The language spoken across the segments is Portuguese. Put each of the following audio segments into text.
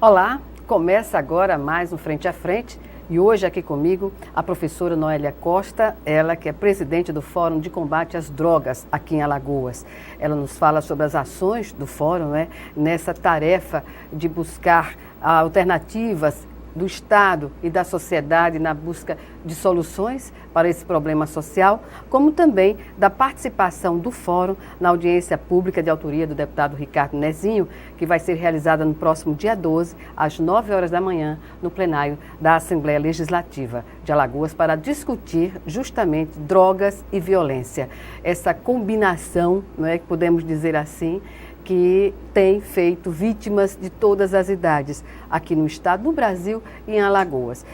Olá, começa agora mais um Frente a Frente e hoje aqui comigo a professora Noélia Costa, ela que é presidente do Fórum de Combate às Drogas aqui em Alagoas. Ela nos fala sobre as ações do Fórum, nessa tarefa de buscar alternativas do Estado e da sociedade na busca de soluções para esse problema social, como também da participação do Fórum na audiência pública de autoria do deputado Ricardo Nezinho, que vai ser realizada no próximo dia 12, às 9 horas da manhã, no plenário da Assembleia Legislativa de Alagoas, para discutir justamente drogas e violência. Essa combinação, que podemos dizer assim, que tem feito vítimas de todas as idades aqui no estado, no Brasil e em Alagoas.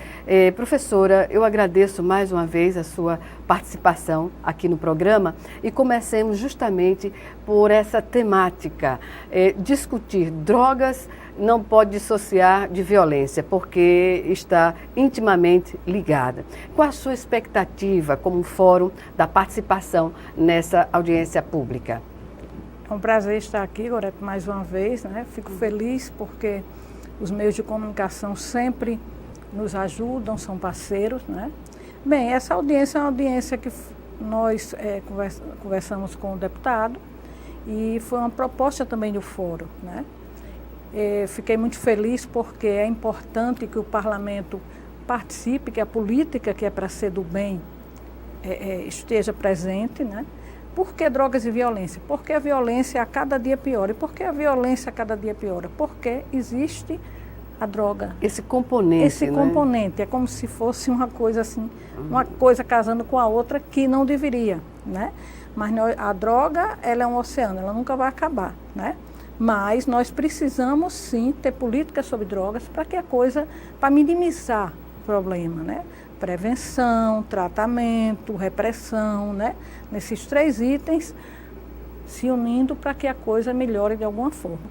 Professora, eu agradeço mais uma vez a sua participação aqui no programa e comecemos justamente por essa temática. Discutir drogas não pode dissociar de violência, porque está intimamente ligada. Qual a sua expectativa como fórum da participação nessa audiência pública? É um prazer estar aqui, Gorete, mais uma vez, Fico feliz porque os meios de comunicação sempre nos ajudam, são parceiros, Bem, essa audiência é uma audiência que nós conversamos com o deputado e foi uma proposta também do fórum, Fiquei muito feliz porque é importante que o parlamento participe, que a política que é para ser do bem esteja presente, Por que drogas e violência? Porque a violência a cada dia piora. E por que a violência a cada dia piora? Porque existe a droga. Esse componente, Esse componente. É como se fosse uma coisa assim, uma coisa casando com a outra que não deveria, Mas a droga, ela é um oceano, ela nunca vai acabar, Mas nós precisamos sim ter políticas sobre drogas para minimizar o problema, Prevenção, tratamento, repressão, Nesses 3 itens se unindo para que a coisa melhore de alguma forma.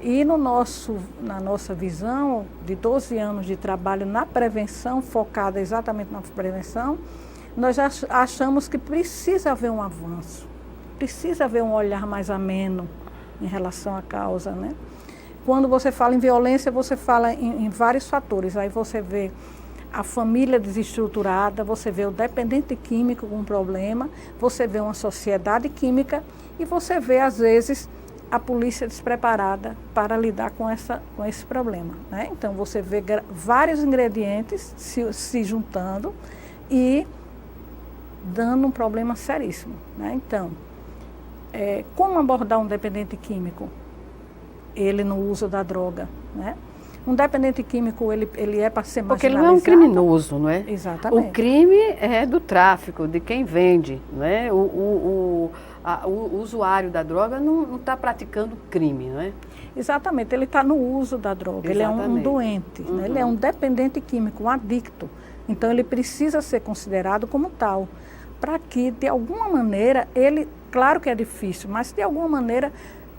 E na nossa visão de 12 anos de trabalho na prevenção, focada exatamente na prevenção, nós achamos que precisa haver um avanço, precisa haver um olhar mais ameno em relação à causa, Quando você fala em violência, você fala em vários fatores, aí você vê a família desestruturada, você vê o dependente químico com problema, você vê uma sociedade química e você vê, às vezes, a polícia despreparada para lidar com esse problema. Então, você vê vários ingredientes se juntando e dando um problema seríssimo. Então, como abordar um dependente químico? Ele no uso da droga, Um dependente químico, ele é para ser marginalizado. Porque ele não é um criminoso, Exatamente. O crime é do tráfico, de quem vende, O usuário da droga não está praticando crime, Exatamente, ele está no uso da droga, Ele é um doente, Ele é um dependente químico, um adicto. Então, ele precisa ser considerado como tal, para que, de alguma maneira, claro que é difícil, mas de alguma maneira,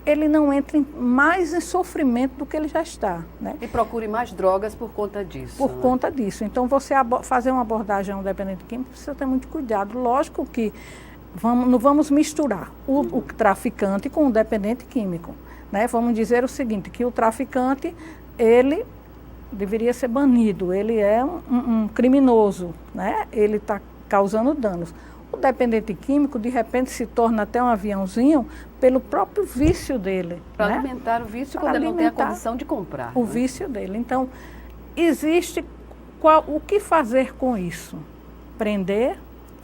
ele não entre mais em sofrimento do que ele já está. E procure mais drogas por conta disso. Por conta disso. Então, você fazer uma abordagem a um dependente químico, precisa ter muito cuidado. Lógico que não vamos misturar o traficante com o dependente químico. Vamos dizer o seguinte, que o traficante, ele deveria ser banido, ele é um criminoso, Ele está causando danos. O dependente químico, de repente, se torna até um aviãozinho pelo próprio vício dele. Para alimentar o vício quando ele não tem a condição de comprar. O vício dele. Então, existe o que fazer com isso? Prender,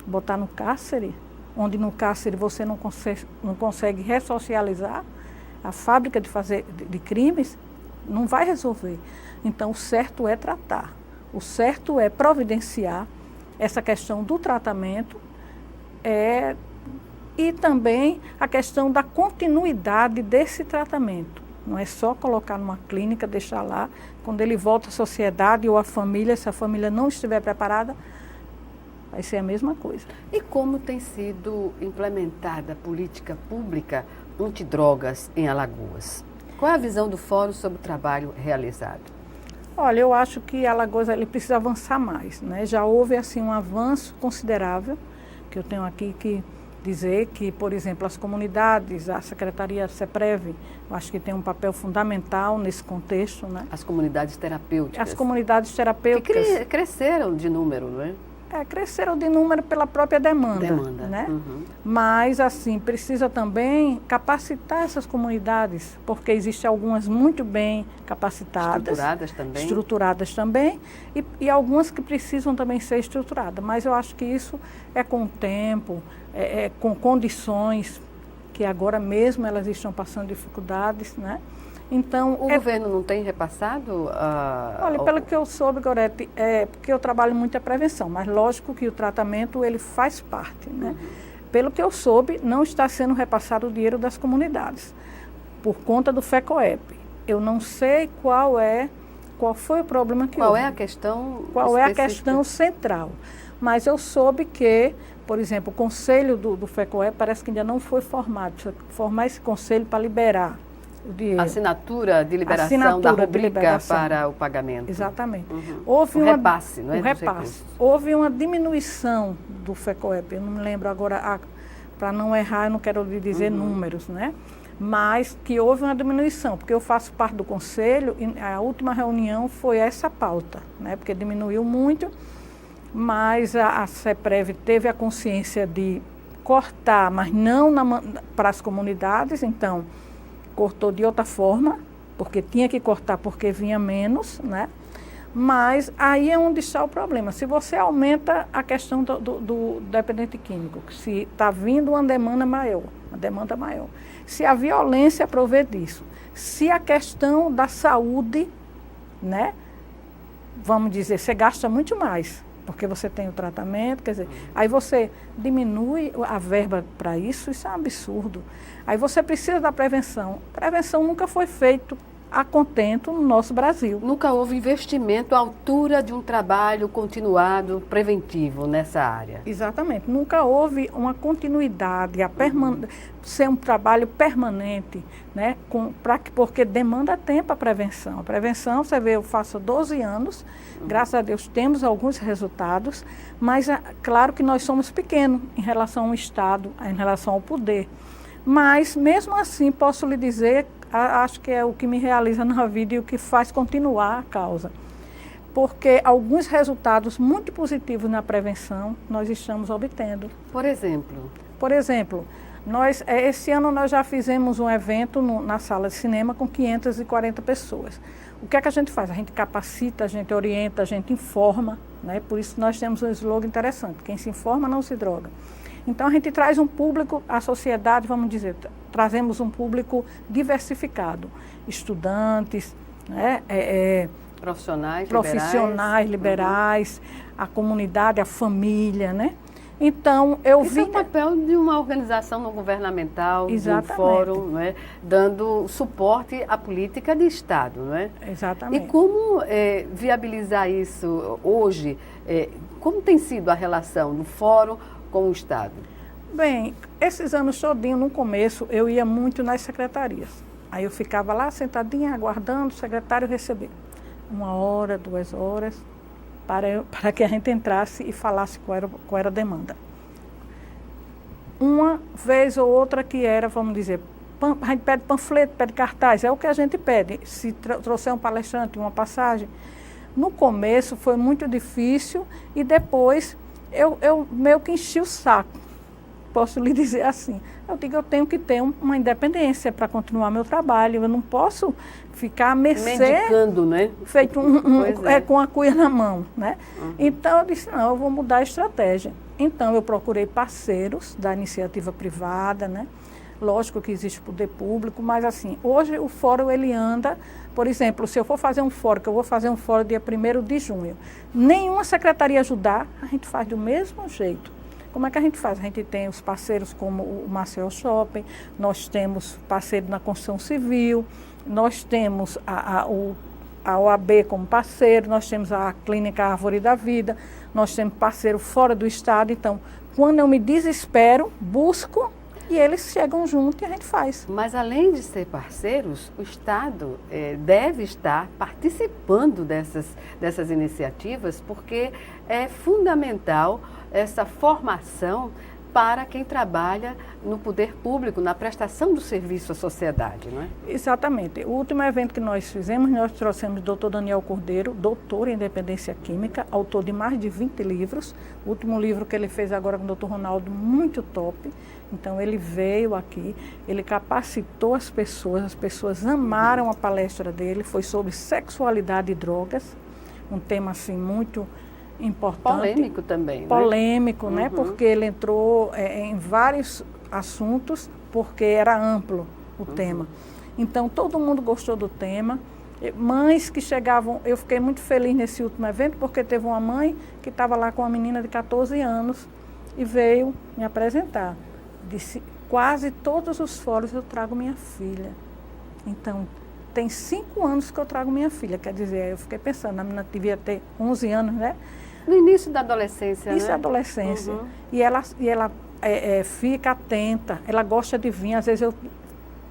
botar no cárcere, onde no cárcere você não consegue ressocializar a fábrica de crimes, não vai resolver. Então, o certo é tratar. O certo é providenciar essa questão do tratamento, e também a questão da continuidade desse tratamento. Não é só colocar numa clínica, deixar lá, quando ele volta à sociedade ou à família, se a família não estiver preparada, vai ser a mesma coisa. E como tem sido implementada a política pública antidrogas em Alagoas? Qual é a visão do Fórum sobre o trabalho realizado? Olha, eu acho que Alagoas ele precisa avançar mais, Já houve assim um avanço considerável, que eu tenho aqui que dizer que, por exemplo, as comunidades, a Secretaria SEPREV, eu acho que tem um papel fundamental nesse contexto, né? As comunidades terapêuticas. As comunidades terapêuticas. Que cresceram de número, não é? Cresceram de número pela própria demanda. Né? Uhum. Mas, assim, precisa também capacitar essas comunidades, porque existem algumas muito bem capacitadas. Estruturadas também. E algumas que precisam também ser estruturadas. Mas eu acho que isso é com o tempo, com condições, que agora mesmo elas estão passando dificuldades, né? Então, o governo não tem repassado? Olha, pelo que eu soube, Gorete, porque eu trabalho muito a prevenção, mas lógico que o tratamento ele faz parte, né? Uhum. Pelo que eu soube, não está sendo repassado o dinheiro das comunidades, por conta do FECOEP. Eu não sei qual foi o problema que houve. Qual é a questão? Qual é a questão central? Mas eu soube que, por exemplo, o conselho do FECOEP parece que ainda não foi formado. Precisa formar esse conselho para liberar o dinheiro. Assinatura de liberação da rubrica para o pagamento. Exatamente. Uhum. Houve repasse, não é? O repasse. Houve uma diminuição do FECOEP. Eu não me lembro agora, para não errar, eu não quero lhe dizer números, né? Mas que houve uma diminuição, porque eu faço parte do conselho e a última reunião foi essa pauta, né? Porque diminuiu muito, mas a SEPREV teve a consciência de cortar, mas não para as comunidades, então cortou de outra forma, porque tinha que cortar porque vinha menos, né? Mas aí é onde está o problema. Se você aumenta a questão do dependente químico, se está vindo uma demanda maior, se a violência provê disso, se a questão da saúde, né? Vamos dizer, você gasta muito mais, porque você tem o tratamento, quer dizer, aí você diminui a verba para isso é um absurdo. Aí você precisa da prevenção. Prevenção nunca foi feito a contento no nosso Brasil. Nunca houve investimento à altura de um trabalho continuado preventivo nessa área. Exatamente. Nunca houve uma continuidade, ser um trabalho permanente, né? Porque demanda tempo a prevenção. A prevenção, você vê, eu faço 12 anos, graças a Deus temos alguns resultados, mas claro que nós somos pequenos em relação ao Estado, em relação ao poder. Mas, mesmo assim, posso lhe dizer, acho que é o que me realiza na vida e o que faz continuar a causa. Porque alguns resultados muito positivos na prevenção nós estamos obtendo. Por exemplo? Por exemplo, esse ano nós já fizemos um evento na sala de cinema com 540 pessoas. O que é que a gente faz? A gente capacita, a gente orienta, a gente informa, né? Por isso nós temos um slogan interessante, quem se informa não se droga. Então a gente traz um público, a sociedade, vamos dizer, trazemos um público diversificado, estudantes, né? Profissionais liberais, a comunidade, a família, né? Então, Esse é o papel de uma organização não governamental, de um fórum, não é? Dando suporte à política de Estado, não é? Exatamente. E como viabilizar isso hoje? Como tem sido a relação do fórum com o Estado? Bem, esses anos todinhos, no começo, eu ia muito nas secretarias. Aí eu ficava lá sentadinha, aguardando o secretário receber. 1 hora, 2 horas, para que a gente entrasse e falasse qual era a demanda. Uma vez ou outra que era, vamos dizer, a gente pede panfleto, pede cartaz, é o que a gente pede. Se trouxer um palestrante, uma passagem. No começo foi muito difícil e depois eu meio que enchi o saco, posso lhe dizer assim. Eu digo, eu tenho que ter uma independência para continuar meu trabalho, eu não posso ficar a mercê, medicando, né? Feito com a cuia na mão, né? Uhum. Então eu disse, não, eu vou mudar a estratégia. Então eu procurei parceiros da iniciativa privada, né? Lógico que existe poder público, mas assim, hoje o fórum ele anda, por exemplo, se eu for fazer um fórum, que eu vou fazer um fórum dia 1º de junho, nenhuma secretaria ajudar, a gente faz do mesmo jeito. Como é que a gente faz? A gente tem os parceiros como o Maceió Shopping, nós temos parceiro na construção civil, nós temos a OAB como parceiro, nós temos a Clínica Árvore da Vida, nós temos parceiro fora do estado. Então, quando eu me desespero, busco e eles chegam junto e a gente faz. Mas além de ser parceiros, o Estado deve estar participando dessas iniciativas, porque é fundamental essa formação para quem trabalha no poder público, na prestação do serviço à sociedade, não é? Exatamente. O último evento que nós fizemos, nós trouxemos o doutor Daniel Cordeiro, doutor em dependência química, autor de mais de 20 livros. O último livro que ele fez agora com o doutor Ronaldo, muito top. Então ele veio aqui, ele capacitou as pessoas amaram a palestra dele, foi sobre sexualidade e drogas, um tema assim muito importante. Polêmico também, polêmico, né? Porque ele entrou em vários assuntos, porque era amplo o tema. Então, todo mundo gostou do tema. Mães que chegavam, eu fiquei muito feliz nesse último evento, porque teve uma mãe que estava lá com uma menina de 14 anos e veio me apresentar. Disse, quase todos os fóruns eu trago minha filha. Então, tem 5 anos que eu trago minha filha, quer dizer, eu fiquei pensando, a menina devia ter 11 anos, né? No início da adolescência, Isso é adolescência. E ela fica atenta, ela gosta de vir, às vezes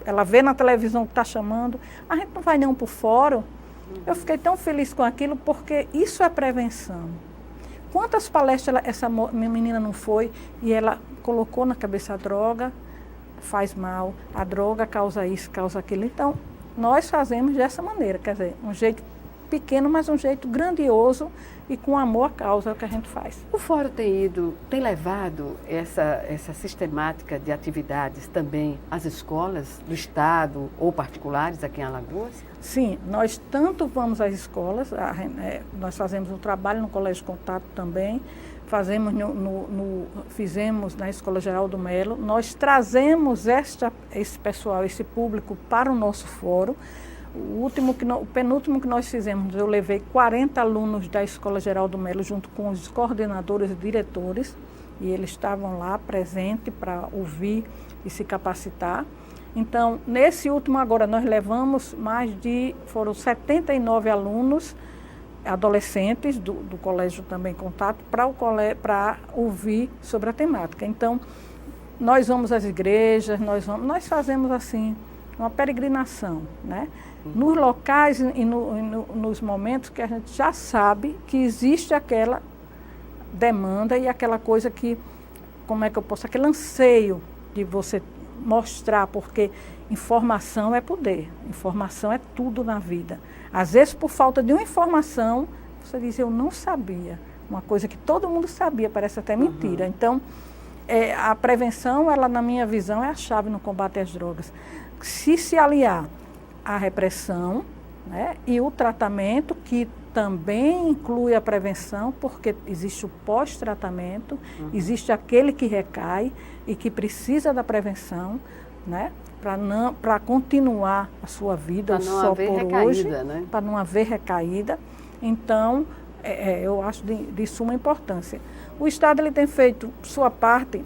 ela vê na televisão que está chamando, a gente não vai não para o fórum. Eu fiquei tão feliz com aquilo, porque isso é prevenção. Quantas palestras minha menina não foi e ela colocou na cabeça a droga, faz mal, a droga causa isso, causa aquilo. Então, nós fazemos dessa maneira, quer dizer, um jeito pequeno, mas um jeito grandioso e com amor à causa é o que a gente faz. O Fórum tem levado essa sistemática de atividades também às escolas do Estado ou particulares aqui em Alagoas? Sim, nós tanto vamos às escolas, nós fazemos um trabalho no Colégio Contato também, fizemos na Escola Geraldo Melo, nós trazemos esse pessoal, esse público para o nosso fórum. O penúltimo que nós fizemos, eu levei 40 alunos da Escola Geraldo Melo junto com os coordenadores e diretores, e eles estavam lá presentes para ouvir e se capacitar. Então, nesse último agora, nós levamos foram 79 alunos, adolescentes do Colégio também Contato, para ouvir sobre a temática. Então, nós vamos às igrejas, nós fazemos assim, uma peregrinação, né? Nos locais e nos momentos que a gente já sabe que existe aquela demanda e aquela coisa que, aquele anseio de você mostrar, porque informação é poder, informação é tudo na vida. Às vezes, por falta de uma informação, você diz, eu não sabia. Uma coisa que todo mundo sabia, parece até mentira. Então, a prevenção, ela, na minha visão, é a chave no combate às drogas. Se aliar à repressão, né, e o tratamento, que também inclui a prevenção, porque existe o pós-tratamento, existe aquele que recai e que precisa da prevenção, né, para continuar a sua vida só por hoje, né? Para não haver recaída. Então, eu acho de suma importância. O Estado ele tem feito sua parte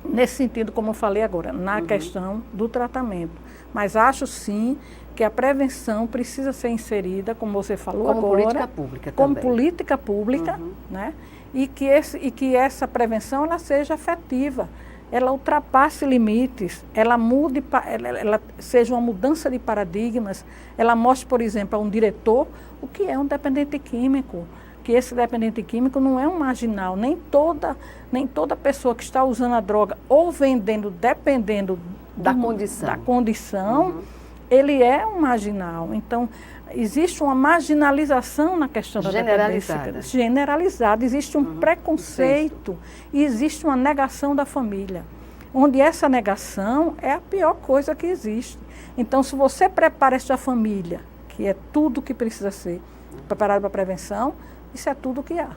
nesse sentido, como eu falei agora, na questão do tratamento. Mas acho sim que a prevenção precisa ser inserida, como você falou como agora, política pública como também. política pública, né? E que essa prevenção ela seja efetiva, ela ultrapasse limites, ela mude, ela seja uma mudança de paradigmas, ela mostre, por exemplo, a um diretor o que é um dependente químico, que esse dependente químico não é um marginal, nem toda pessoa que está usando a droga ou vendendo, dependendo da condição, ele é um marginal. Então, existe uma marginalização na questão da dependência. Generalizada. Existe um preconceito e existe uma negação da família, onde essa negação é a pior coisa que existe. Então, se você prepara essa família, que é tudo que precisa ser preparado para a prevenção, isso é tudo que há.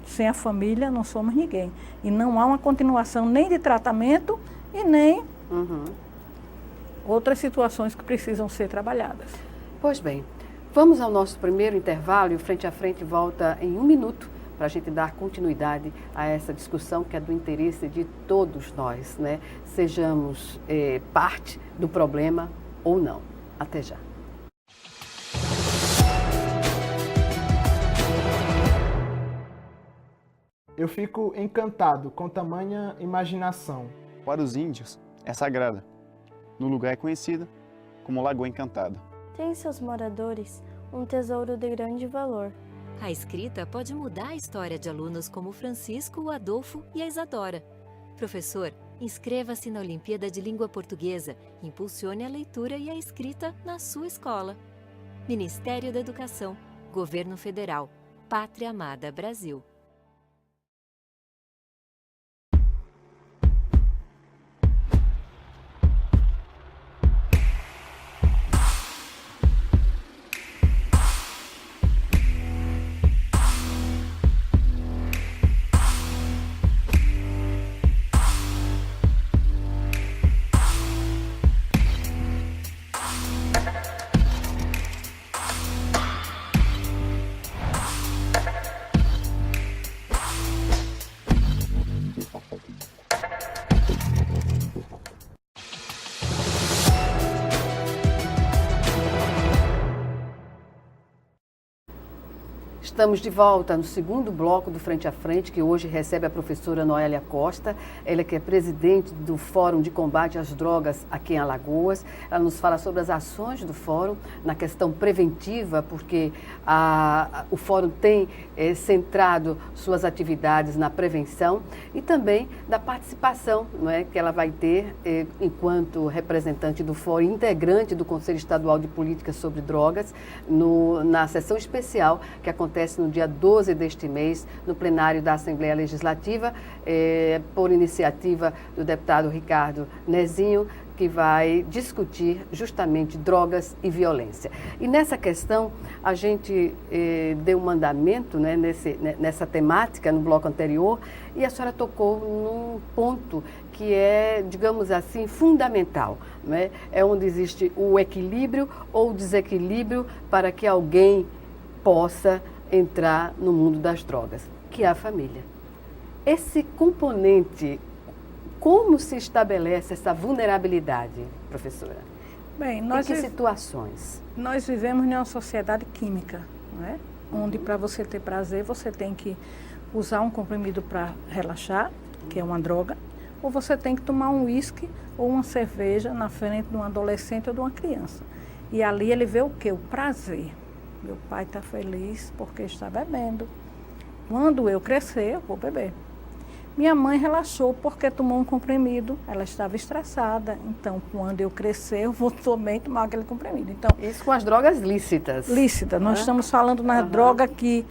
Sem a família não somos ninguém. E não há uma continuação nem de tratamento e nem outras situações que precisam ser trabalhadas. Pois bem, vamos ao nosso primeiro intervalo e o Frente a Frente volta em 1 minuto para a gente dar continuidade a essa discussão que é do interesse de todos nós, né? Sejamos parte do problema ou não. Até já. Eu fico encantado com tamanha imaginação. Para os índios, é sagrada. No lugar é conhecida como Lagoa Encantada. Tem em seus moradores um tesouro de grande valor. A escrita pode mudar a história de alunos como o Francisco, o Adolfo e a Isadora. professor, inscreva-se na Olimpíada de Língua Portuguesa. Impulsione a leitura e a escrita na sua escola. Ministério da Educação, Governo Federal, Pátria Amada Brasil. Estamos de volta no segundo bloco do Frente a Frente, que hoje recebe a professora Noélia Costa, ela que é presidente do Fórum de Combate às Drogas aqui em Alagoas. Ela nos fala sobre as ações do Fórum na questão preventiva, porque o Fórum tem centrado suas atividades na prevenção e também da participação, não é, que ela vai ter enquanto representante do Fórum, integrante do Conselho Estadual de Políticas sobre Drogas, na sessão especial que acontece no dia 12 deste mês, no plenário da Assembleia Legislativa, por iniciativa do deputado Ricardo Nezinho, que vai discutir justamente drogas e violência. E nessa questão, a gente deu um mandamento, né, nessa temática no bloco anterior, e a senhora tocou num ponto que é, digamos assim, fundamental, né? É onde existe o equilíbrio ou o desequilíbrio para que alguém possa entrar no mundo das drogas, que é a família. Esse componente, como se estabelece essa vulnerabilidade, professora? Bem, em que situações? Nós vivemos em uma sociedade química, não é? Onde para você ter prazer, você tem que usar um comprimido para relaxar, que é uma droga, ou você tem que tomar um uísque ou uma cerveja na frente de um adolescente ou de uma criança. E ali ele vê o quê? O prazer. Meu pai está feliz porque está bebendo. Quando eu crescer, eu vou beber. Minha mãe relaxou porque tomou um comprimido, ela estava estressada. Então, quando eu crescer, eu vou também tomar aquele comprimido. Então, isso com as drogas lícitas. Lícita. Nós estamos falando na droga que,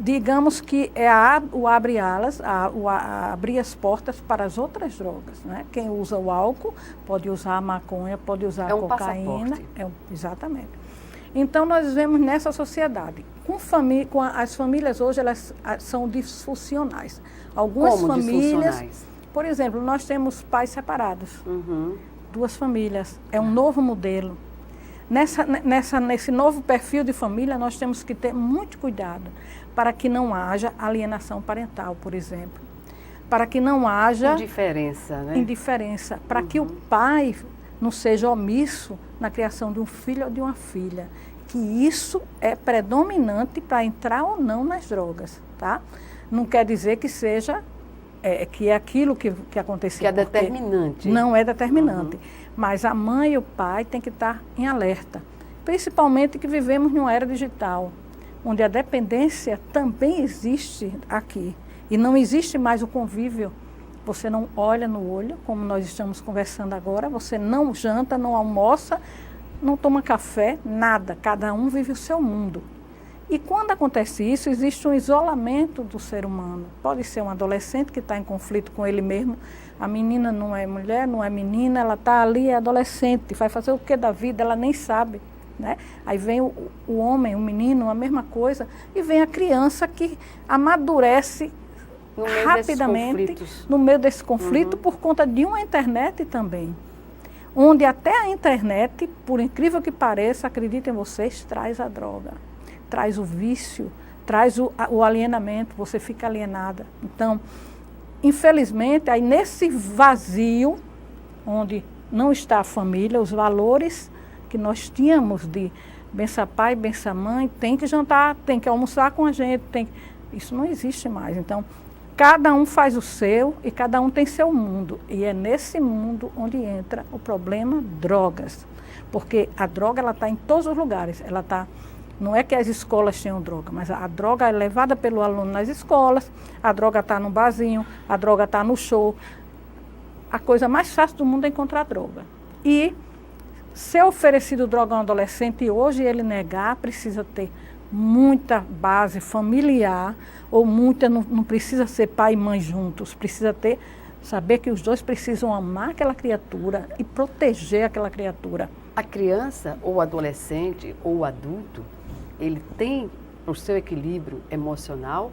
digamos que é o abre-alas, abrir as portas para as outras drogas. Né? Quem usa o álcool pode usar a maconha, pode usar a cocaína. Exatamente. Então, nós vivemos nessa sociedade. As famílias hoje, elas são disfuncionais. Algumas famílias, por exemplo, nós temos pais separados. Duas famílias. É um novo modelo. Nesse novo perfil de família, nós temos que ter muito cuidado para que não haja alienação parental, por exemplo. Para que não haja indiferença, né? Indiferença. Para que o pai não seja omisso na criação de um filho ou de uma filha, que isso é predominante para entrar ou não nas drogas, tá? Não quer dizer que seja, que é aquilo que aconteceu. Que é determinante. Não é determinante, mas a mãe e o pai têm que estar em alerta, principalmente que vivemos numa era digital, onde a dependência também existe aqui, e não existe mais o convívio. Você não olha no olho, como nós estamos conversando agora, você não janta, não almoça, não toma café, nada. Cada um vive o seu mundo. E quando acontece isso, existe um isolamento do ser humano. Pode ser um adolescente que está em conflito com ele mesmo. A menina não é mulher, não é menina, ela está ali, é adolescente. Vai fazer o que da vida? Ela nem sabe. Né? Aí vem o homem, o menino, a mesma coisa. E vem a criança que amadurece rapidamente no meio desse conflito por conta de uma internet também, onde até a internet, por incrível que pareça, acreditem vocês, traz a droga, traz o vício, traz o alienamento, você fica alienada. Então, infelizmente, aí nesse vazio, onde não está a família, os valores que nós tínhamos de bença pai, bença mãe, tem que jantar, tem que almoçar com a gente, isso não existe mais. Então, cada um faz o seu e cada um tem seu mundo. E é nesse mundo onde entra o problema drogas. Porque a droga está em todos os lugares. Não é que as escolas tenham droga, mas a droga é levada pelo aluno nas escolas, a droga está no barzinho, a droga está no show. a coisa mais fácil do mundo é encontrar droga. E ser oferecido droga a um adolescente e hoje ele negar, precisa ter muita base familiar, ou muita, não precisa ser pai e mãe juntos, precisa ter, saber que os dois precisam amar aquela criatura e proteger aquela criatura. A criança, ou adolescente, ou adulto, ele tem o seu equilíbrio emocional,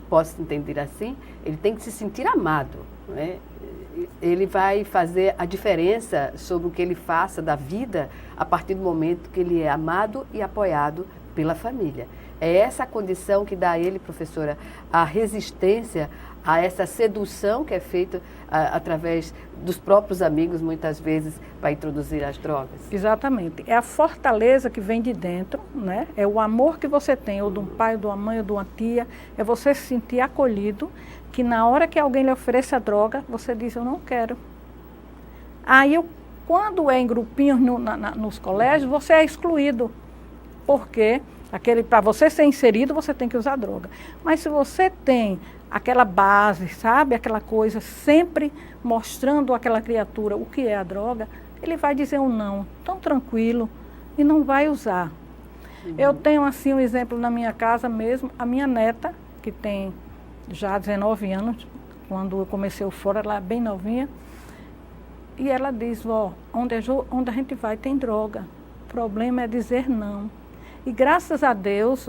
posso entender assim, ele tem que se sentir amado, né? Ele vai fazer a diferença sobre o que ele faça da vida a partir do momento que ele é amado e apoiado pela família. É essa a condição que dá a ele, professora, a resistência a essa sedução que é feita através dos próprios amigos, muitas vezes, para introduzir as drogas. Exatamente. É a fortaleza que vem de dentro, né? É o amor que você tem, ou de um pai, ou de uma mãe, ou de uma tia, é você se sentir acolhido, que na hora que alguém lhe oferece a droga, você diz, eu não quero. Aí, quando é em grupinhos nos colégios, você é excluído, porque para você ser inserido, você tem que usar droga. Mas se você tem aquela base, sabe, aquela coisa, sempre mostrando àquela criatura o que é a droga, ele vai dizer um não, tão tranquilo, e não vai usar. Eu tenho, assim, um exemplo na minha casa mesmo, a minha neta, que tem já 19 anos, quando eu comecei o fora, ela é bem novinha, e ela diz, vó, onde a gente vai tem droga, o problema é dizer não. E graças a Deus,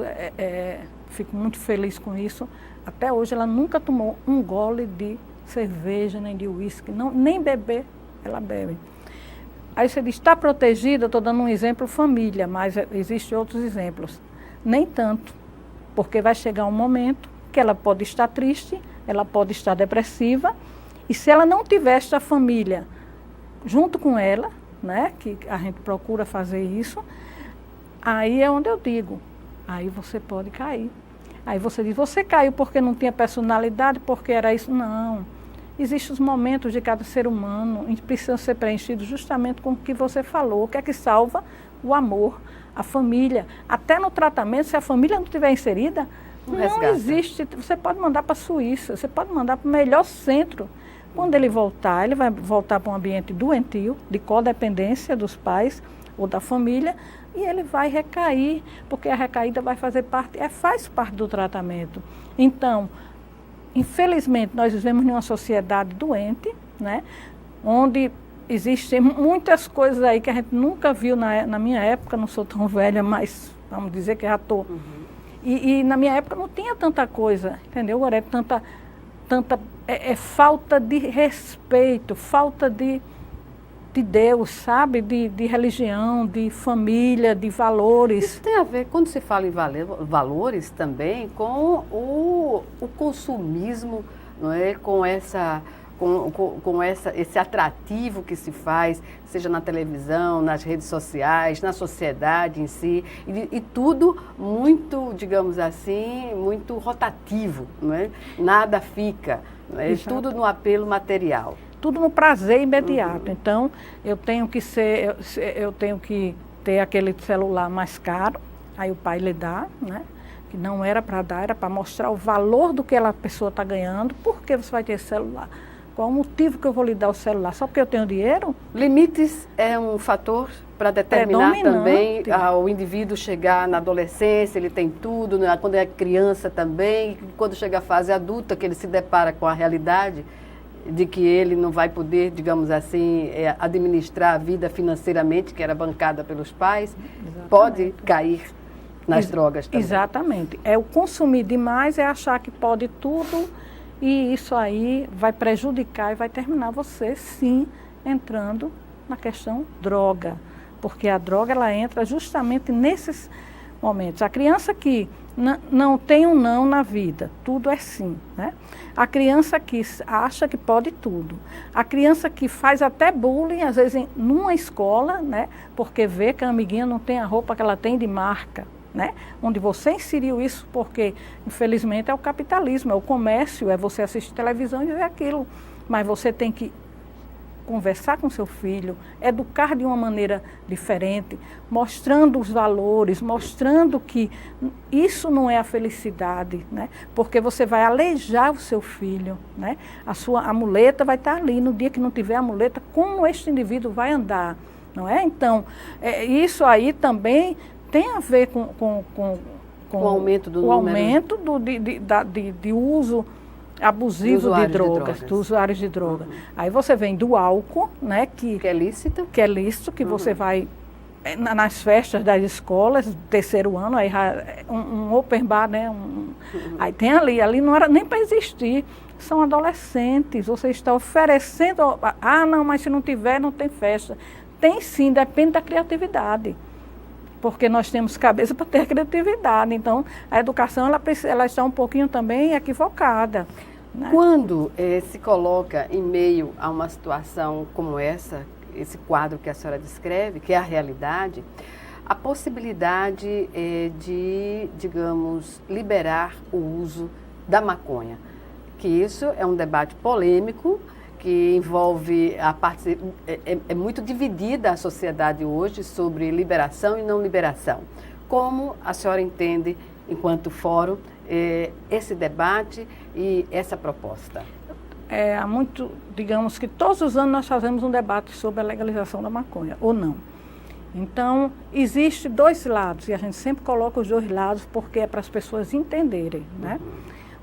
fico muito feliz com isso, até hoje ela nunca tomou um gole de cerveja, nem de uísque, nem beber, ela bebe. Aí você diz, está protegida, estou dando um exemplo família, mas existem outros exemplos. Nem tanto, porque vai chegar um momento que ela pode estar triste, ela pode estar depressiva, e se ela não tiver esta família junto com ela, né, que a gente procura fazer isso, aí é onde eu digo, aí você pode cair. Aí você diz, você caiu porque não tinha personalidade, porque era isso? Não. Existem os momentos de cada ser humano e precisam ser preenchidos justamente com o que você falou, o que é que salva o amor, a família. Até no tratamento, se a família não estiver inserida, não existe. Você pode mandar para a Suíça, você pode mandar para o melhor centro. Quando ele vai voltar para um ambiente doentio, de codependência dos pais ou da família, e ele vai recair, porque a recaída vai faz parte do tratamento. Então, infelizmente, nós vivemos em uma sociedade doente, né, onde existem muitas coisas aí que a gente nunca viu na minha época, não sou tão velha, mas vamos dizer que já estou. E na minha época não tinha tanta coisa, entendeu? Agora é tanta falta de respeito, falta de Deus, sabe? De religião, de família, de valores. Isso tem a ver, quando se fala em valores também, com o consumismo, não é? Com esse atrativo que se faz, seja na televisão, nas redes sociais, na sociedade em si, e tudo muito, digamos assim, muito rotativo, não é? Nada fica, não é? Tudo no apelo material. Tudo no prazer imediato. Então, eu tenho que ter aquele celular mais caro, aí o pai lhe dá, né? Que não era para dar, era para mostrar o valor do que a pessoa está ganhando. Por que você vai ter celular? Qual o motivo que eu vou lhe dar o celular? Só porque eu tenho dinheiro? Limites é um fator para determinar também o indivíduo chegar na adolescência, ele tem tudo, né? Quando é criança também, quando chega à fase adulta, que ele se depara com a realidade de que ele não vai poder, digamos assim, administrar a vida financeiramente, que era bancada pelos pais. Exatamente. Pode cair nas drogas também. Exatamente. É o consumir demais, é achar que pode tudo, e isso aí vai prejudicar e vai terminar você, sim, entrando na questão droga. Porque a droga, ela entra justamente nesses momentos. A criança que não tem um não na vida, tudo é sim, né? A criança que acha que pode tudo. A criança que faz até bullying, às vezes, numa escola, né? Porque vê que a amiguinha não tem a roupa que ela tem de marca, né? Onde você inseriu isso porque, infelizmente, é o capitalismo, é o comércio, é você assistir televisão e ver aquilo. Mas você tem que conversar com seu filho, educar de uma maneira diferente, mostrando os valores, mostrando que isso não é a felicidade, né? Porque você vai aleijar o seu filho, né? A muleta vai estar ali, no dia que não tiver a muleta, como este indivíduo vai andar, não é? Então, isso aí também tem a ver com o aumento do de uso abusivo de drogas, dos usuários de droga. Aí você vem do álcool, né, que é lícito, que você vai nas festas das escolas, terceiro ano, aí um open bar, né, aí tem ali não era nem para existir, são adolescentes, você está oferecendo, não, mas se não tiver, não tem festa. Tem sim, depende da criatividade. Porque nós temos cabeça para ter criatividade. Então, a educação ela está um pouquinho também equivocada, né? Quando se coloca em meio a uma situação como essa, esse quadro que a senhora descreve, que é a realidade, a possibilidade de, digamos, liberar o uso da maconha, que isso é um debate polêmico, que envolve a parte, é muito dividida a sociedade hoje sobre liberação e não liberação. Como a senhora entende, enquanto fórum, esse debate e essa proposta? Há muito, digamos que todos os anos nós fazemos um debate sobre a legalização da maconha, ou não. Então, existe dois lados, e a gente sempre coloca os dois lados porque é para as pessoas entenderem, né?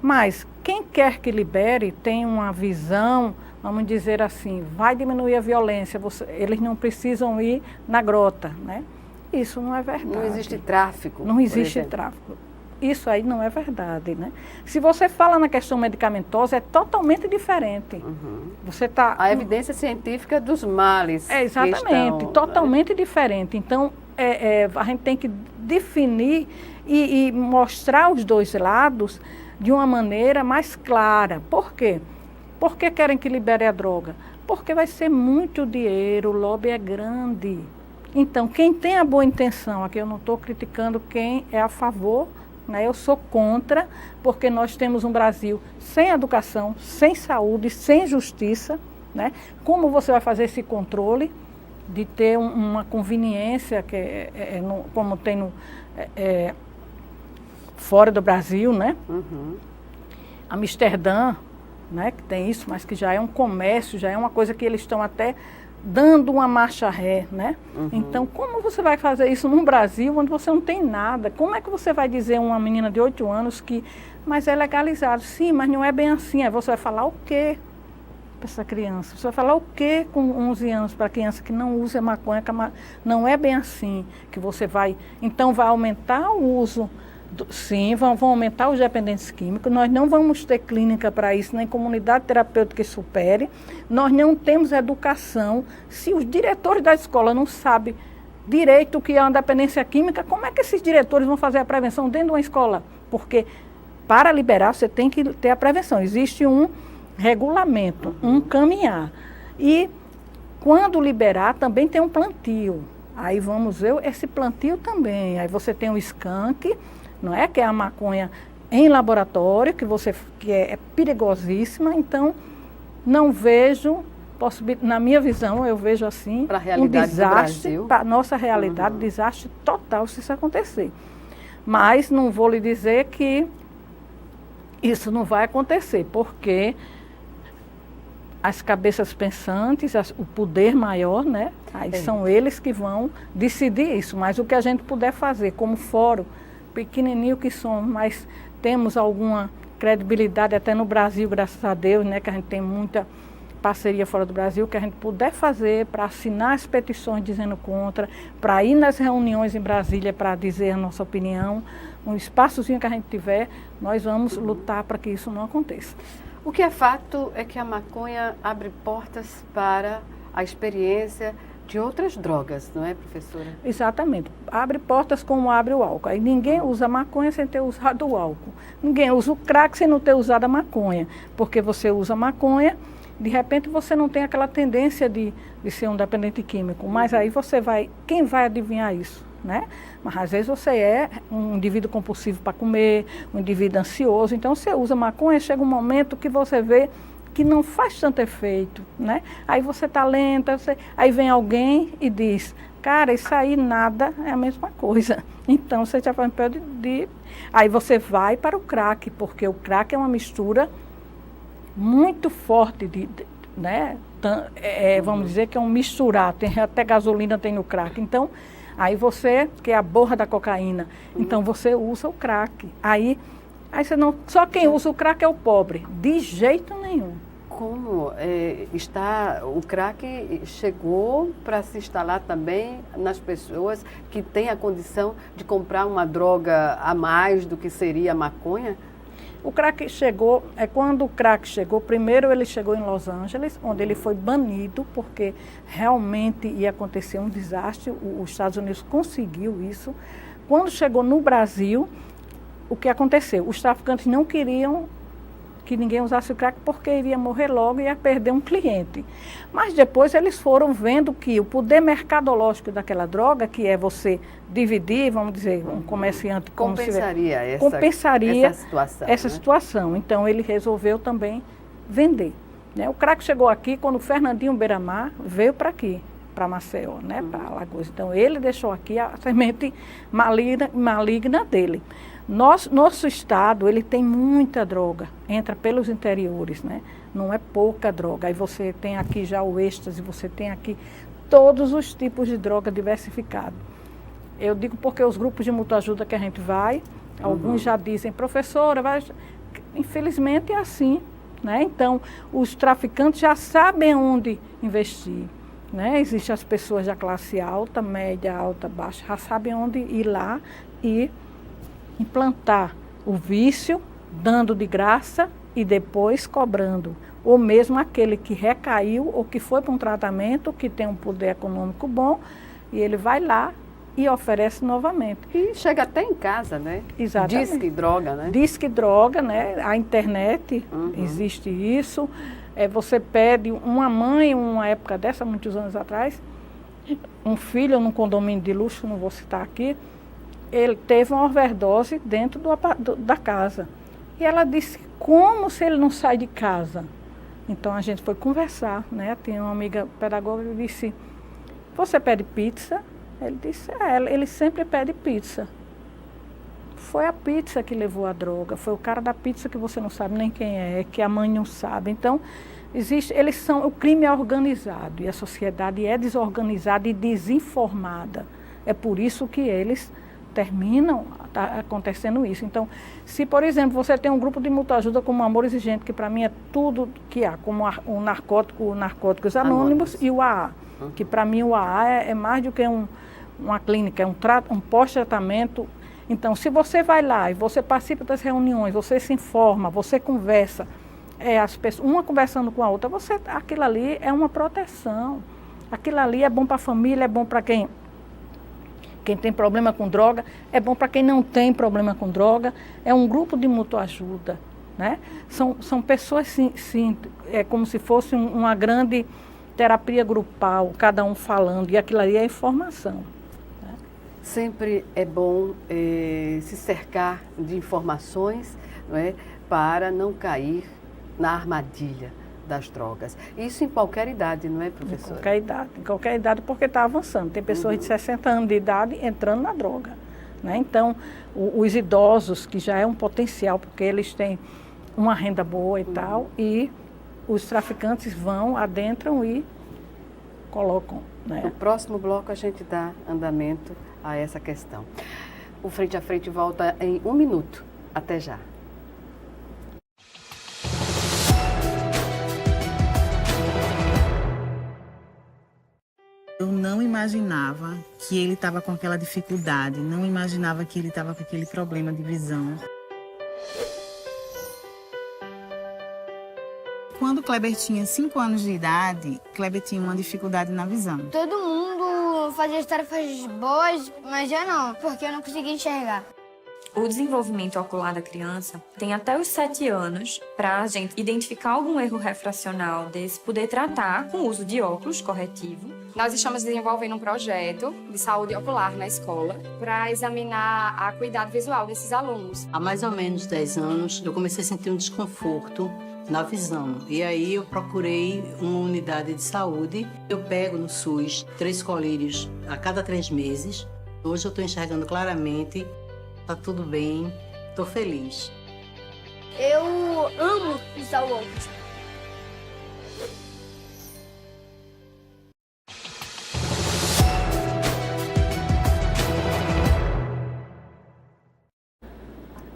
Mas quem quer que libere tem uma visão, vamos dizer assim, vai diminuir a violência, eles não precisam ir na grota, né? Isso não é verdade. Não existe tráfico. Não existe tráfico. Isso aí não é verdade, né? Se você fala na questão medicamentosa, é totalmente diferente. Você tá a evidência científica dos males. Exatamente, totalmente diferente. Então, a gente tem que definir e mostrar os dois lados de uma maneira mais clara. Por quê? Por que querem que libere a droga? Porque vai ser muito dinheiro, o lobby é grande. Então, quem tem a boa intenção, aqui eu não estou criticando quem é a favor, né? Eu sou contra, porque nós temos um Brasil sem educação, sem saúde, sem justiça, né? Como você vai fazer esse controle de ter uma conveniência, que como tem fora do Brasil, né? Amsterdã, né, que tem isso, mas que já é um comércio, já é uma coisa que eles estão até dando uma marcha ré, né? Então, como você vai fazer isso num Brasil onde você não tem nada? Como é que você vai dizer a uma menina de 8 anos que, mas é legalizado? Sim, mas não é bem assim. Aí você vai falar o quê para essa criança? Você vai falar o quê com 11 anos para a criança que não usa maconha? Não é bem assim que você vai... Então, vai aumentar o uso... Sim, vão aumentar os dependentes químicos, nós não vamos ter clínica para isso, nem comunidade terapêutica que supere, nós não temos educação. Se os diretores da escola não sabem direito o que é uma dependência química, como é que esses diretores vão fazer a prevenção dentro de uma escola? Porque para liberar você tem que ter a prevenção, existe um regulamento, um caminhar. E quando liberar também tem um plantio, aí vamos ver esse plantio também, aí você tem o skunk, não é? Que é a maconha em laboratório, que é perigosíssima. Então, não vejo, na minha visão, eu vejo assim, um desastre, para a nossa realidade, desastre total se isso acontecer. Mas não vou lhe dizer que isso não vai acontecer, porque as cabeças pensantes, o poder maior, né? Aí são eles que vão decidir isso. Mas o que a gente puder fazer como fórum, pequenininho que somos, mas temos alguma credibilidade até no Brasil, graças a Deus, né, que a gente tem muita parceria fora do Brasil, que a gente puder fazer para assinar as petições dizendo contra, para ir nas reuniões em Brasília para dizer a nossa opinião, um espaçozinho que a gente tiver, nós vamos lutar para que isso não aconteça. O que é fato é que a maconha abre portas para a experiência de outras drogas, não é, professora? Exatamente. Abre portas como abre o álcool. Aí ninguém usa maconha sem ter usado o álcool. Ninguém usa o crack sem não ter usado a maconha. Porque você usa maconha, de repente você não tem aquela tendência de ser um dependente químico. Mas aí você vai... Quem vai adivinhar isso, né? Mas às vezes você é um indivíduo compulsivo para comer, um indivíduo ansioso. Então você usa maconha, chega um momento que você vê que não faz tanto efeito, né? Aí você está lenta, aí vem alguém e diz, cara, isso aí nada é a mesma coisa. Então você já pode aí você vai para o crack, porque o crack é uma mistura muito forte né? Vamos dizer que é um misturar, tem até gasolina tem no crack. Então, aí você, que é a borra da cocaína, então você usa o crack. Aí você não, só quem usa o crack é o pobre, de jeito nenhum. Como o crack chegou para se instalar também nas pessoas que têm a condição de comprar uma droga a mais do que seria a maconha? O crack chegou, quando o crack chegou, primeiro ele chegou em Los Angeles, onde ele foi banido, porque realmente ia acontecer um desastre, os Estados Unidos conseguiu isso. Quando chegou no Brasil, o que aconteceu? Os traficantes não queriam que ninguém usasse o crack porque iria morrer logo e ia perder um cliente. Mas depois eles foram vendo que o poder mercadológico daquela droga, que é você dividir, vamos dizer, um comerciante... Compensaria essa situação. Então ele resolveu também vender. Né? O crack chegou aqui quando o Fernandinho Beiramar veio para aqui, para Maceió, né? Para Alagoas. Então ele deixou aqui a semente maligna dele. Nosso estado, ele tem muita droga, entra pelos interiores, né? Não é pouca droga. Aí você tem aqui já o êxtase, você tem aqui todos os tipos de droga diversificados. Eu digo porque os grupos de mutuajuda que a gente vai, alguns já dizem, professora, infelizmente é assim, né? Então, os traficantes já sabem onde investir, né? Existem as pessoas da classe alta, média, alta, baixa, já sabem onde ir lá e implantar o vício, dando de graça e depois cobrando. Ou mesmo aquele que recaiu ou que foi para um tratamento, que tem um poder econômico bom, e ele vai lá e oferece novamente. E chega até em casa, né? Exatamente. Disque droga, né? Disque droga, né? A internet, existe isso. Você pede, uma mãe, uma época dessa, muitos anos atrás, um filho num condomínio de luxo, não vou citar aqui, ele teve uma overdose dentro da casa. E ela disse, como se ele não sai de casa? Então a gente foi conversar, né? Tinha uma amiga pedagoga que disse, você pede pizza? Ele disse, ele sempre pede pizza. Foi a pizza que levou a droga, foi o cara da pizza que você não sabe nem quem é, que a mãe não sabe. Então, o crime é organizado e a sociedade é desorganizada e desinformada. É por isso que eles terminam acontecendo isso. Então, se, por exemplo, você tem um grupo de mutuajuda como Amor Exigente, que para mim é tudo que há, como o Narcóticos Anônimos e o AA, que para mim o AA é mais do que uma clínica, é um pós-tratamento. Então, se você vai lá e você participa das reuniões, você se informa, você conversa, as pessoas, uma conversando com a outra, aquilo ali é uma proteção. Aquilo ali é bom para a família, é bom para quem tem problema com droga, é bom para quem não tem problema com droga, é um grupo de mutuajuda, né? São pessoas, sim, é como se fosse uma grande terapia grupal, cada um falando, e aquilo ali é informação. Né? Sempre é bom se cercar de informações, não é? Para não cair na armadilha das drogas. Isso em qualquer idade, não é, professora? Em qualquer idade, porque está avançando. Tem pessoas de 60 anos de idade entrando na droga. Né? Então, os idosos, que já é um potencial, porque eles têm uma renda boa e tal, e os traficantes adentram e colocam. Né? No próximo bloco a gente dá andamento a essa questão. O Frente a Frente volta em 1 minuto. Até já. Eu não imaginava que ele estava com aquela dificuldade, não imaginava que ele estava com aquele problema de visão. Quando Kleber tinha 5 anos de idade, Kleber tinha uma dificuldade na visão. Todo mundo fazia as tarefas boas, mas eu não, porque eu não conseguia enxergar. O desenvolvimento ocular da criança tem até os 7 anos para a gente identificar algum erro refracional desse, poder tratar com o uso de óculos corretivo. Nós estamos desenvolvendo um projeto de saúde ocular na escola para examinar a acuidade visual desses alunos. Há mais ou menos 10 anos eu comecei a sentir um desconforto na visão. E aí eu procurei uma unidade de saúde. Eu pego no SUS 3 colírios a cada 3 meses. Hoje eu estou enxergando claramente, tá tudo bem, estou feliz. Eu amo usar o óculos.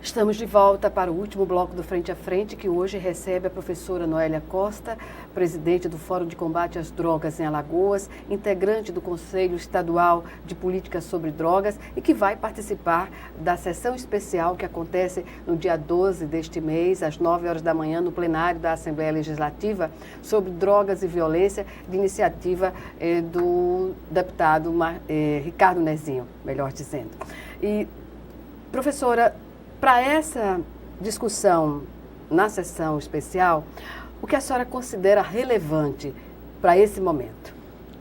Estamos de volta para o último bloco do Frente a Frente, que hoje recebe a professora Noélia Costa, presidente do Fórum de Combate às Drogas em Alagoas, integrante do Conselho Estadual de Políticas sobre Drogas e que vai participar da sessão especial que acontece no dia 12 deste mês, às 9 horas da manhã, no plenário da Assembleia Legislativa, sobre drogas e violência, de iniciativa do deputado Ricardo Nezinho, melhor dizendo. E, professora, para essa discussão na sessão especial, o que a senhora considera relevante para esse momento?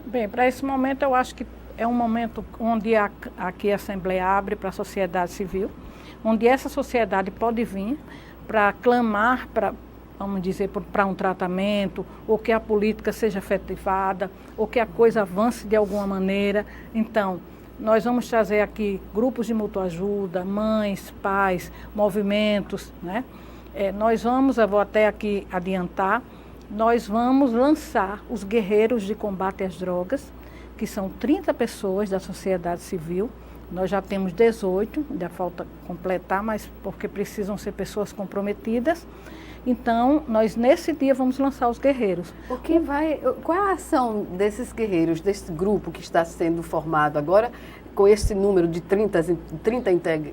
Bem, para esse momento eu acho que é um momento onde aqui a Assembleia abre para a sociedade civil, onde essa sociedade pode vir para clamar para, vamos dizer, para um tratamento, ou que a política seja efetivada, ou que a coisa avance de alguma maneira. Então, nós vamos trazer aqui grupos de mutuajuda, mães, pais, movimentos, né? Nós vamos, eu vou até aqui adiantar, nós vamos lançar os guerreiros de combate às drogas, que são 30 pessoas da sociedade civil. Nós já temos 18, ainda falta completar, mas porque precisam ser pessoas comprometidas. Então, nós nesse dia vamos lançar os guerreiros. Qual é a ação desses guerreiros, desse grupo que está sendo formado agora, com esse número de 30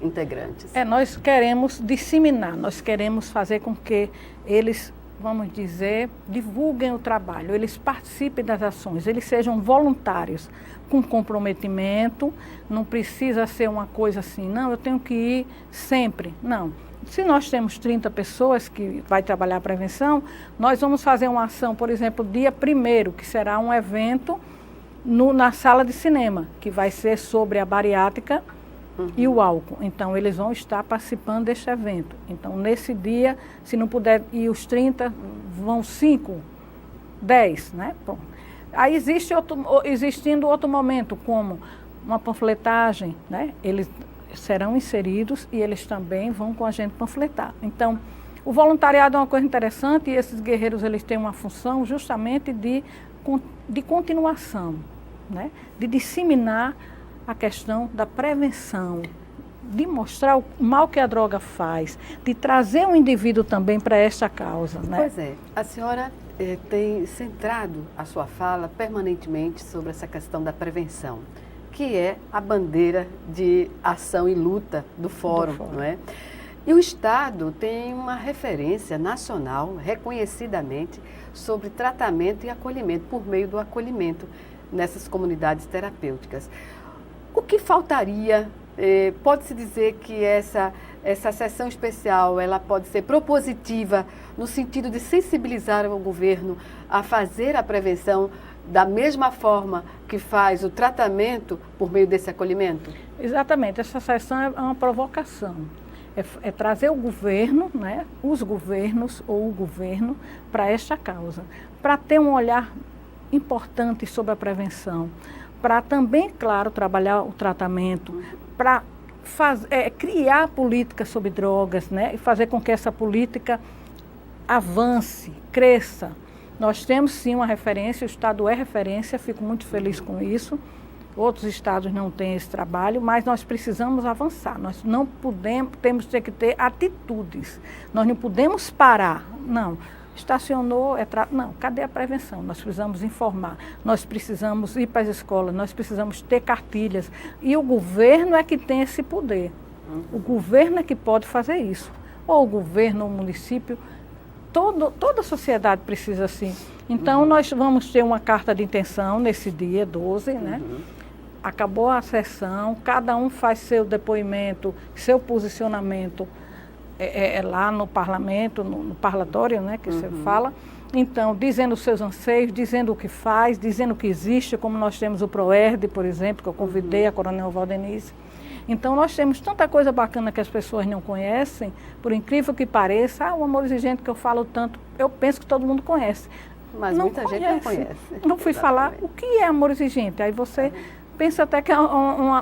integrantes? Nós queremos disseminar, nós queremos fazer com que eles, vamos dizer, divulguem o trabalho, eles participem das ações, eles sejam voluntários, com comprometimento. Não precisa ser uma coisa assim, não, eu tenho que ir sempre, não. Se nós temos 30 pessoas que vai trabalhar a prevenção, nós vamos fazer uma ação, por exemplo, dia 1º, que será um evento na sala de cinema, que vai ser sobre a bariátrica e o álcool. Então, eles vão estar participando deste evento. Então, nesse dia, se não puder ir os 30, vão 5, 10, né? Bom, aí existindo outro momento, como uma panfletagem, né? Eles serão inseridos e eles também vão com a gente panfletar. Então, o voluntariado é uma coisa interessante e esses guerreiros eles têm uma função justamente de continuação, né? De disseminar a questão da prevenção, de mostrar o mal que a droga faz, de trazer o indivíduo também para esta causa, né? Pois é, a senhora tem centrado a sua fala permanentemente sobre essa questão da prevenção, que é a bandeira de ação e luta do Fórum, não é? E o Estado tem uma referência nacional, reconhecidamente, sobre tratamento e acolhimento, por meio do acolhimento nessas comunidades terapêuticas. O que faltaria? Pode-se dizer que essa sessão especial ela pode ser propositiva no sentido de sensibilizar o governo a fazer a prevenção da mesma forma que faz o tratamento por meio desse acolhimento? Exatamente, essa sessão é uma provocação. É trazer o governo, né, os governos ou o governo para esta causa, para ter um olhar importante sobre a prevenção, para também, claro, trabalhar o tratamento, para criar políticas sobre drogas, né, e fazer com que essa política avance, cresça. Nós temos sim uma referência, o Estado é referência, fico muito feliz com isso. Outros estados não têm esse trabalho, mas nós precisamos avançar. Nós não podemos, que ter atitudes. Nós não podemos parar. Não, estacionou, não, cadê a prevenção? Nós precisamos informar, nós precisamos ir para as escolas, nós precisamos ter cartilhas. E o governo é que tem esse poder. O governo é que pode fazer isso. Ou o governo, ou o município, toda a sociedade precisa assim. Então, nós vamos ter uma carta de intenção nesse dia 12, né? Acabou a sessão, cada um faz seu depoimento, seu posicionamento lá no parlamento, no parlatório, né, que você fala. Então, dizendo os seus anseios, dizendo o que faz, dizendo o que existe, como nós temos o PROERD, por exemplo, que eu convidei a Coronel Valdenice. Então nós temos tanta coisa bacana que as pessoas não conhecem, por incrível que pareça, o Amor Exigente que eu falo tanto, eu penso que todo mundo conhece. Mas não muita conhece. gente não conhece. Não fui falar o que é Amor Exigente, aí você pensa até que é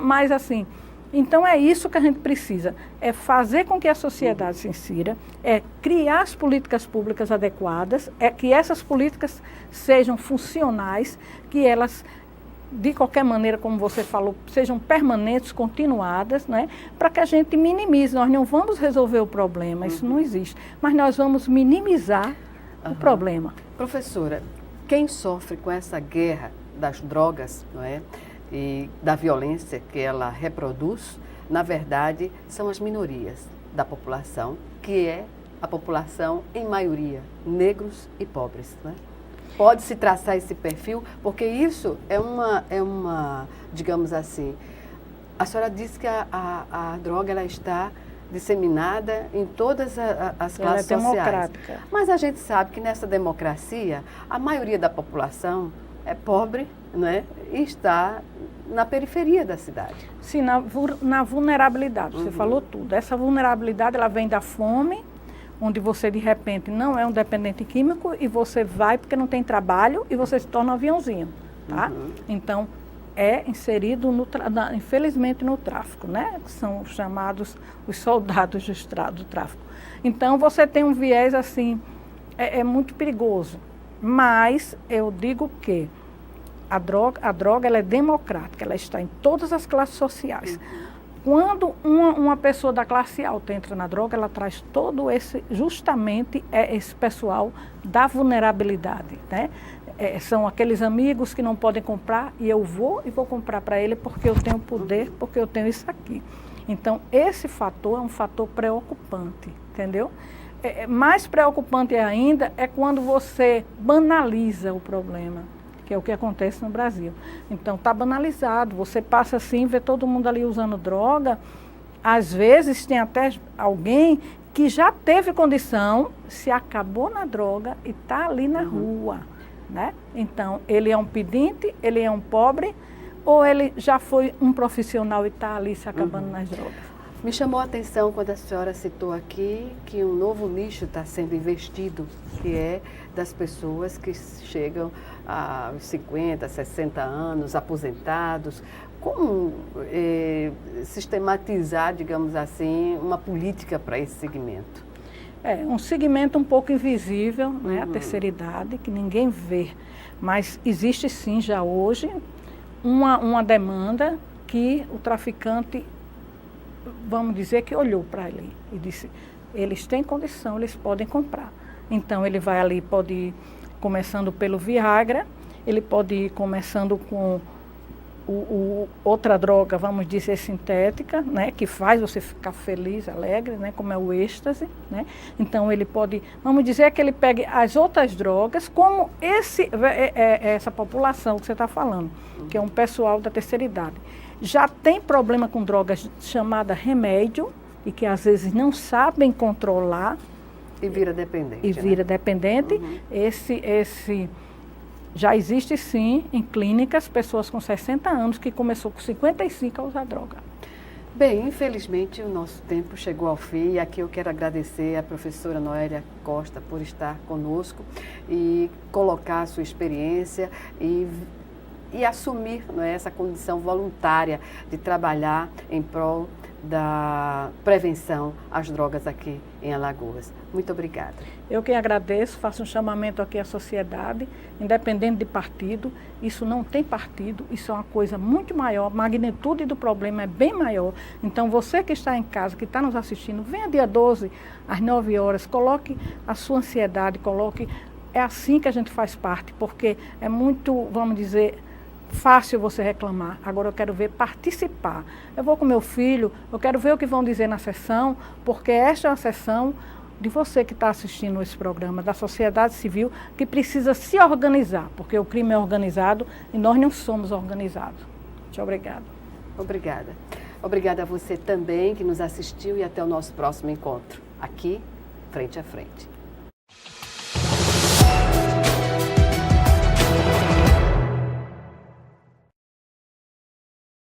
mais assim. Então é isso que a gente precisa, é fazer com que a sociedade se insira, é criar as políticas públicas adequadas, é que essas políticas sejam funcionais, que elas, de qualquer maneira, como você falou, sejam permanentes, continuadas, né, para que a gente minimize. Nós não vamos resolver o problema, isso não existe, mas nós vamos minimizar o problema. Professora, quem sofre com essa guerra das drogas, não é? E da violência que ela reproduz, na verdade, são as minorias da população, que é a população, em maioria, negros e pobres. Né? Pode-se traçar esse perfil, porque isso é uma, digamos assim, a senhora disse que a droga ela está disseminada em todas as classes sociais. Mas a gente sabe que nessa democracia, a maioria da população é pobre, né, e está na periferia da cidade. Sim, na vulnerabilidade, você falou tudo. Essa vulnerabilidade ela vem da fome, onde você de repente não é um dependente químico e você vai porque não tem trabalho e você se torna um aviãozinho, tá? Então, é inserido, infelizmente, no tráfico, né? São chamados os soldados do tráfico. Então, você tem um viés assim, é muito perigoso. Mas eu digo que a droga ela é democrática, ela está em todas as classes sociais. Quando uma pessoa da classe alta entra na droga, ela traz todo justamente esse pessoal da vulnerabilidade, né? São aqueles amigos que não podem comprar e eu vou comprar para ele porque eu tenho poder, porque eu tenho isso aqui. Então, esse fator é um fator preocupante, entendeu? Mais preocupante ainda é quando você banaliza o problema, que é o que acontece no Brasil. Então, está banalizado, você passa assim, vê todo mundo ali usando droga, às vezes tem até alguém que já teve condição, se acabou na droga e está ali na rua, né? Então, ele é um pedinte, ele é um pobre, ou ele já foi um profissional e está ali se acabando nas drogas. Me chamou a atenção quando a senhora citou aqui que um novo nicho está sendo investido, que é das pessoas que chegam aos 50, 60 anos, aposentados. Como sistematizar, digamos assim, uma política para esse segmento? É um segmento um pouco invisível, né, a terceira idade, que ninguém vê. Mas existe sim já hoje uma demanda que o traficante, vamos dizer que olhou para ele e disse, eles têm condição, eles podem comprar. Então ele vai ali, pode ir começando pelo Viagra, ele pode ir começando com outra droga, vamos dizer, sintética, né, que faz você ficar feliz, alegre, né, como é o êxtase, né? Então ele pode, vamos dizer que ele pegue as outras drogas, como essa população que você está falando, que é um pessoal da terceira idade. Já tem problema com drogas chamada remédio, e que às vezes não sabem controlar. E vira dependente. E vira dependente. Esse já existe sim em clínicas, pessoas com 60 anos que começou com 55 a usar droga. Bem, infelizmente o nosso tempo chegou ao fim e aqui eu quero agradecer a professora Noélia Costa por estar conosco e colocar a sua experiência e assumir, não é, essa condição voluntária de trabalhar em prol da prevenção às drogas aqui em Alagoas. Muito obrigada. Eu que agradeço, faço um chamamento aqui à sociedade, independente de partido, isso não tem partido, isso é uma coisa muito maior, a magnitude do problema é bem maior. Então você que está em casa, que está nos assistindo, venha dia 12, às 9 horas, coloque a sua ansiedade, é assim que a gente faz parte, porque é muito, vamos dizer, fácil você reclamar, agora eu quero ver participar. Eu vou com meu filho, eu quero ver o que vão dizer na sessão, porque esta é uma sessão de você que está assistindo esse programa, da sociedade civil, que precisa se organizar, porque o crime é organizado e nós não somos organizados. Muito obrigada. Obrigada. Obrigada a você também que nos assistiu e até o nosso próximo encontro, aqui, frente a frente.